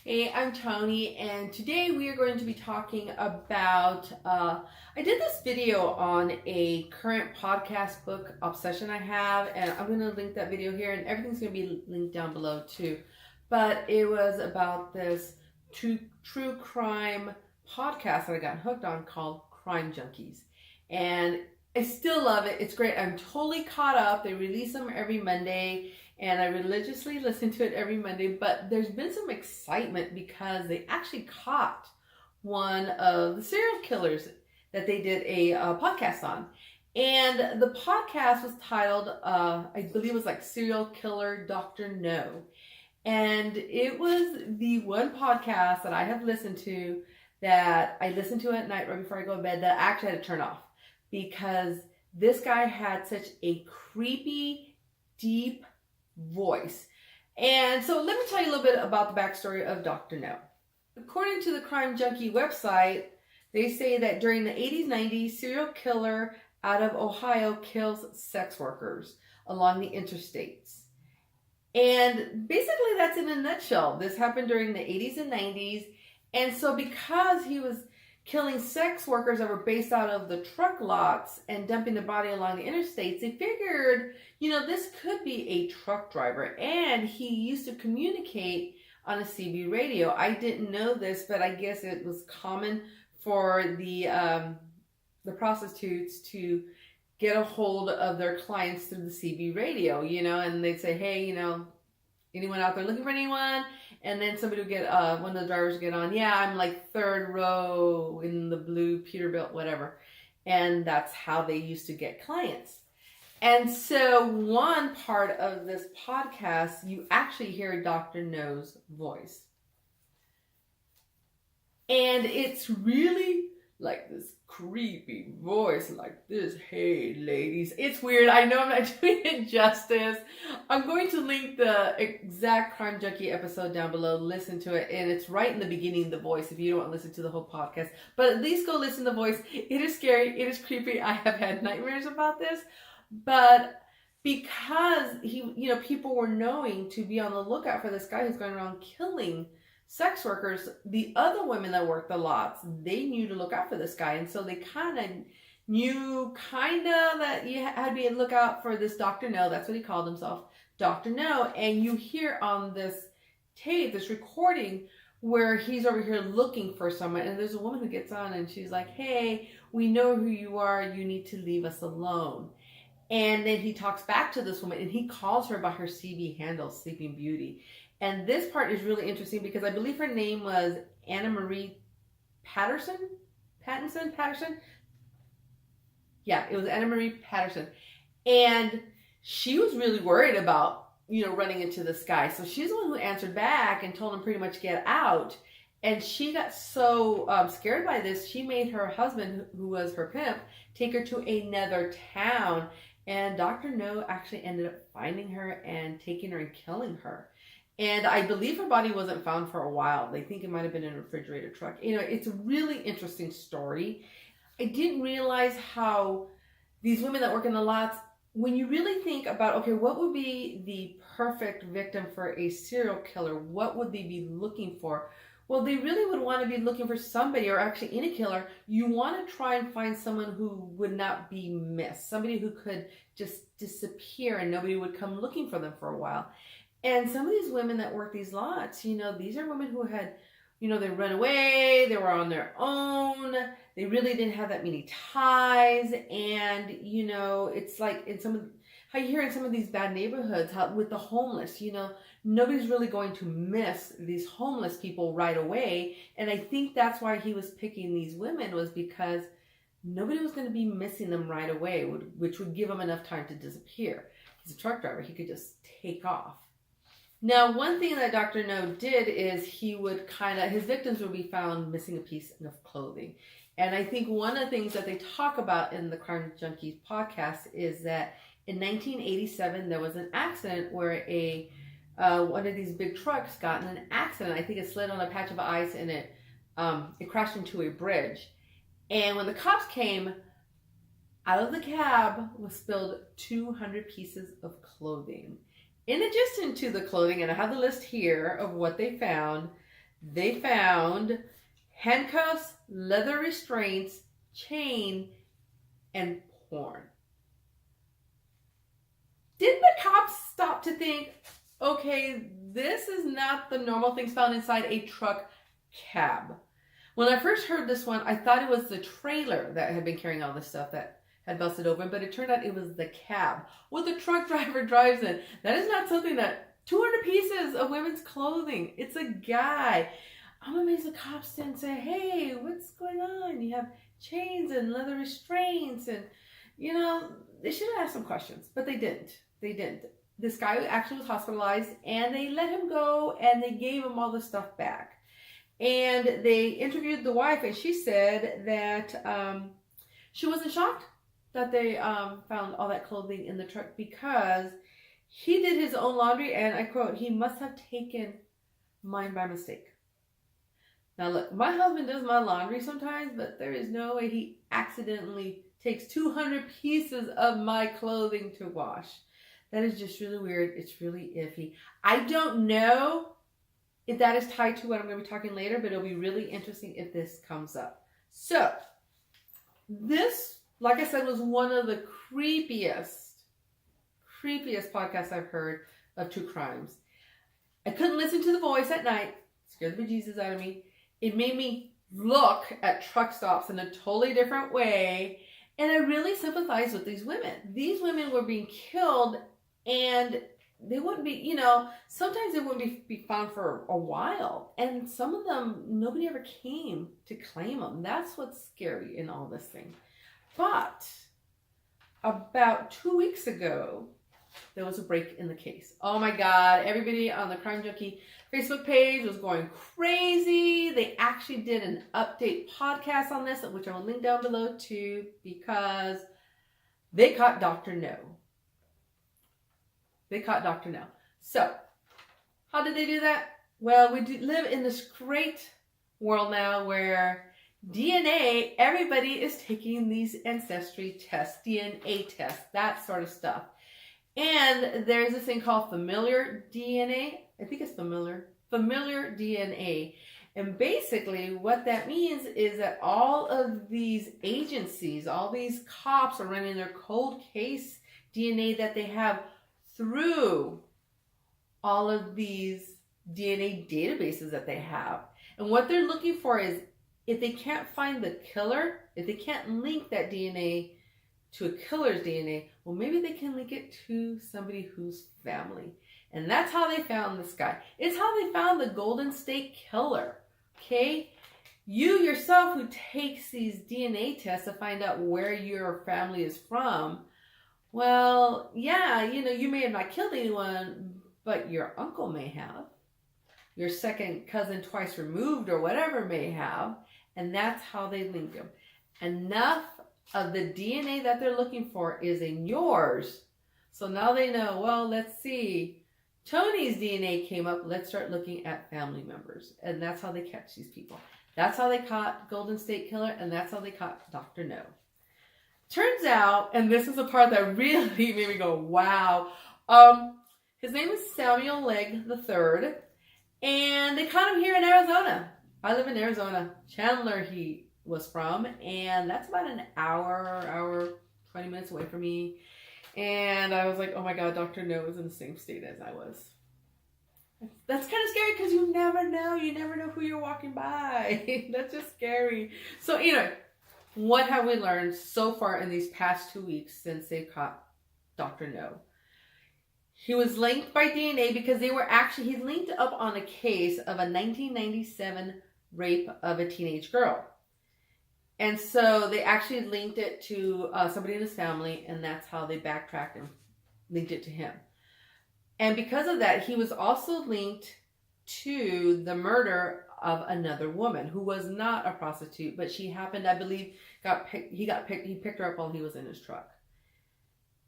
Hey, I'm Tony, and today we are going to be talking about, I did this video on a current podcast book obsession I have, and I'm going to link that video here, and everything's going to be linked down below too. But it was about this true crime podcast that I got hooked on called Crime Junkies. And I still love it. It's great. I'm totally caught up. They release them every Monday, and I religiously listen to it every Monday. But there's been some excitement because they actually caught one of the serial killers that they did a podcast on. And the podcast was titled, I believe it was like Serial Killer Dr. No. And it was the one podcast that I have listened to that I listen to at night right before I go to bed that I actually had to turn off, because this guy had such a creepy, deep voice. And so let me tell you a little bit about the backstory of Dr. No. According to the Crime Junkie website, they say that during the 80s, 90s, serial killer out of Ohio kills sex workers along the interstates. And basically that's in a nutshell. This happened during the 80s and 90s. And so because he was killing sex workers that were based out of the truck lots and dumping the body along the interstates, they figured, this could be a truck driver. And he used to communicate on a CB radio. I didn't know this, but I guess it was common for the prostitutes to get a hold of their clients through the CB radio, and they'd say, hey, anyone out there looking for anyone? And then somebody would get, one of the drivers would get on, yeah, I'm like third row in the blue Peterbilt, whatever. And that's how they used to get clients. And so one part of this podcast, you actually hear Dr. No's voice. And it's really like this creepy voice like this. Hey, ladies. It's weird. I know I'm not doing it justice. I'm going to link the exact Crime Junkie episode down below. Listen to it. And it's right in the beginning, the voice, if you don't want to listen to the whole podcast. But at least go listen to the voice. It is scary. It is creepy. I have had nightmares about this. But because people were knowing to be on the lookout for this guy who's going around killing sex workers, the other women that worked the lots, they knew to look out for this guy. And so they kind of knew that you had to be on the lookout for this Dr. No. That's what he called himself, Dr. No. And you hear on this tape, this recording, where he's over here looking for someone. And there's a woman who gets on and she's like, hey, we know who you are. You need to leave us alone. And then he talks back to this woman and he calls her by her CB handle, Sleeping Beauty. And this part is really interesting because I believe her name was Anna Marie Patterson. Yeah, it was Anna Marie Patterson. And she was really worried about, running into this guy. So she's the one who answered back and told him pretty much get out. And she got so scared by this, she made her husband, who was her pimp, take her to another town. And Dr. No actually ended up finding her and taking her and killing her. And I believe her body wasn't found for a while. They think it might have been in a refrigerator truck. It's a really interesting story. I didn't realize how these women that work in the lots, when you really think about, okay, what would be the perfect victim for a serial killer? What would they be looking for? Well, they really would want to be looking for somebody, or actually in a killer, you want to try and find someone who would not be missed. Somebody who could just disappear and nobody would come looking for them for a while. And some of these women that work these lots, these are women who had, they run away, they were on their own, they really didn't have that many ties. And, it's like in how you hear in some of these bad neighborhoods, how with the homeless, nobody's really going to miss these homeless people right away. And I think that's why he was picking these women, was because nobody was going to be missing them right away, which would give him enough time to disappear. He's a truck driver. He could just take off. Now, one thing that Dr. No did is he would his victims would be found missing a piece of clothing. And I think one of the things that they talk about in the Crime Junkies podcast is that in 1987, there was an accident where one of these big trucks got in an accident. I think it slid on a patch of ice and it crashed into a bridge. And when the cops came, out of the cab was spilled 200 pieces of clothing. In addition to the clothing, and I have the list here of what they found, they found handcuffs, leather restraints, chain, and porn. Didn't the cops stop to think, okay, this is not the normal things found inside a truck cab? When I first heard this one, I thought it was the trailer that had been carrying all this stuff that had busted open, but it turned out it was the cab, what the truck driver drives in. That is not something that 200 pieces of women's clothing. It's a guy. I'm amazed the cops didn't say, hey, what's going on? You have chains and leather restraints, and they should have asked some questions, but they didn't. They didn't. This guy actually was hospitalized, and they let him go, and they gave him all the stuff back. And they interviewed the wife, and she said that she wasn't shocked that they found all that clothing in the truck, because he did his own laundry, and I quote, he must have taken mine by mistake. Now look, my husband does my laundry sometimes, but there is no way he accidentally takes 200 pieces of my clothing to wash. That is just really weird. It's really iffy. I don't know if that is tied to what I'm going to be talking later, but it'll be really interesting if this comes up. So, this, like I said, was one of the creepiest podcasts I've heard of true crimes. I couldn't listen to the voice at night. It scared the bejesus out of me. It made me look at truck stops in a totally different way. And I really sympathize with these women. These women were being killed, and they wouldn't be, sometimes they wouldn't be found for a while. And some of them, nobody ever came to claim them. That's what's scary in all this thing. But about 2 weeks ago, there was a break in the case. Oh my God, everybody on the Crime Junkie Facebook page was going crazy. They actually did an update podcast on this, which I will link down below too, because they caught Dr. No. They caught Dr. No. So, how did they do that? Well, we live in this great world now where DNA, everybody is taking these ancestry tests, DNA tests, that sort of stuff. And there's this thing called familiar DNA. I think it's familiar DNA. And basically what that means is that all of these agencies, all these cops are running their cold case DNA that they have through all of these DNA databases that they have. And what they're looking for is, if they can't find the killer, if they can't link that DNA to a killer's DNA, well, maybe they can link it to somebody who's family. And that's how they found this guy. It's how they found the Golden State Killer, okay? You yourself who takes these DNA tests to find out where your family is from, well, yeah, you may have not killed anyone, but your uncle may have. Your second cousin twice removed or whatever may have. And that's how they link them. Enough of the DNA that they're looking for is in yours. So now they know, well, let's see. Tony's DNA came up. Let's start looking at family members. And that's how they catch these people. That's how they caught Golden State Killer. And that's how they caught Dr. No. Turns out, and this is the part that really made me go, wow. His name is Samuel Legg III. And they caught him here in Arizona. I live in Arizona. Chandler he was from. And that's about an hour, 20 minutes away from me. And I was like, oh my God, Dr. No is in the same state as I was. That's kind of scary because you never know. You never know who you're walking by. That's just scary. So anyway, what have we learned so far in these past 2 weeks since they caught Dr. No? He was linked by DNA because he's linked up on a case of a 1997 rape of a teenage girl. And so they actually linked it to somebody in his family, and that's how they backtracked and linked it to him. And because of that, he was also linked to the murder of another woman who was not a prostitute, but she happened, I believe, he picked her up while he was in his truck.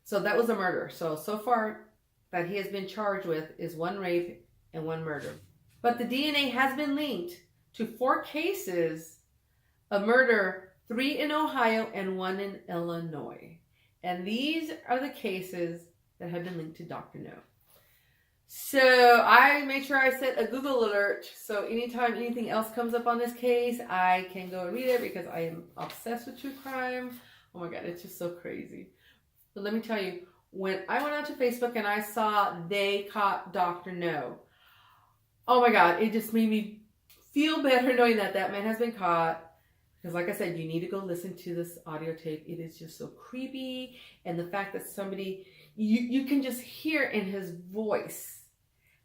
So that was a murder. So far that he has been charged with is 1 rape and 1 murder. But the DNA has been linked to 4 cases of murder, 3 in Ohio and 1 in Illinois. And these are the cases that have been linked to Dr. No. So I made sure I set a Google alert. So anytime anything else comes up on this case, I can go and read it because I am obsessed with true crime. Oh my God, it's just so crazy. But let me tell you, when I went out to Facebook and I saw they caught Dr. No, oh my God, it just made me feel better knowing that that man has been caught. Because like I said, you need to go listen to this audio tape. It is just so creepy. And the fact that somebody, you can just hear in his voice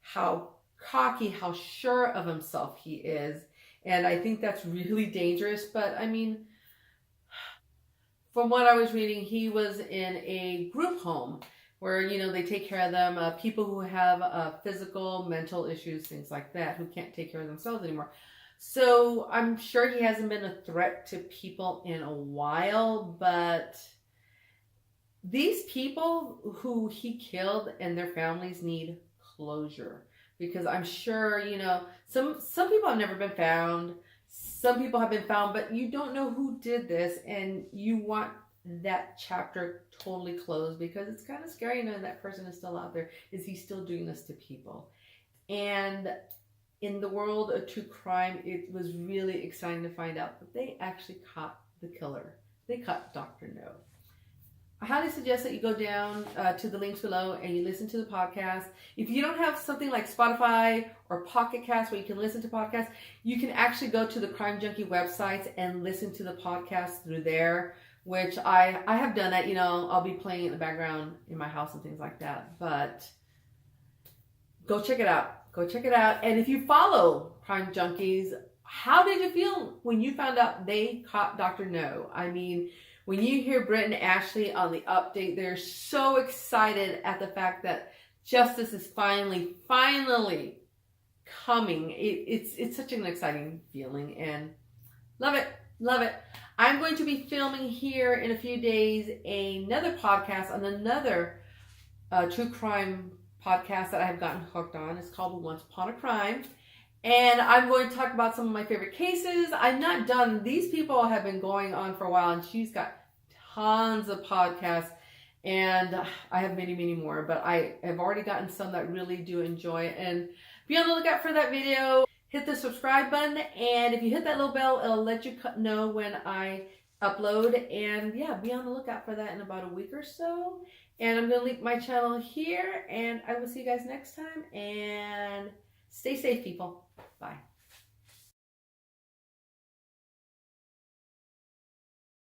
how cocky, how sure of himself he is. And I think that's really dangerous. But I mean, from what I was reading, he was in a group home where, you know, they take care of them, people who have physical, mental issues, things like that, who can't take care of themselves anymore. So I'm sure he hasn't been a threat to people in a while, but these people who he killed and their families need closure, because I'm sure, you know, some people have never been found. Some people have been found, but you don't know who did this, and you want that chapter totally closed because it's kind of scary knowing that person is still out there. Is he still doing this to people? And in the world of true crime, it was really exciting to find out that they actually caught the killer. They caught Dr. No. I highly suggest that you go down to the links below and you listen to the podcast. If you don't have something like Spotify or Pocket Cast where you can listen to podcasts, you can actually go to the Crime Junkie websites and listen to the podcast through there, which I have done that. You know, I'll be playing it in the background in my house and things like that. But go check it out. Go check it out. And if you follow Crime Junkies, how did you feel when you found out they caught Dr. No? I mean, when you hear Brett and Ashley on the update, they're so excited at the fact that justice is finally coming. It's such an exciting feeling, and love it, love it. I'm going to be filming here in a few days another podcast on another true crime podcast that I have gotten hooked on. It's called Once Upon a Crime. And I'm going to talk about some of my favorite cases. I'm not done. These people have been going on for a while, and she's got tons of podcasts. And I have many, many more. But I have already gotten some that really do enjoy it. And be on the lookout for that video. Hit the subscribe button. And if you hit that little bell, it'll let you know when I upload. And yeah, be on the lookout for that in about a week or so. And I'm going to link my channel here. And I will see you guys next time. And stay safe, people. Bye.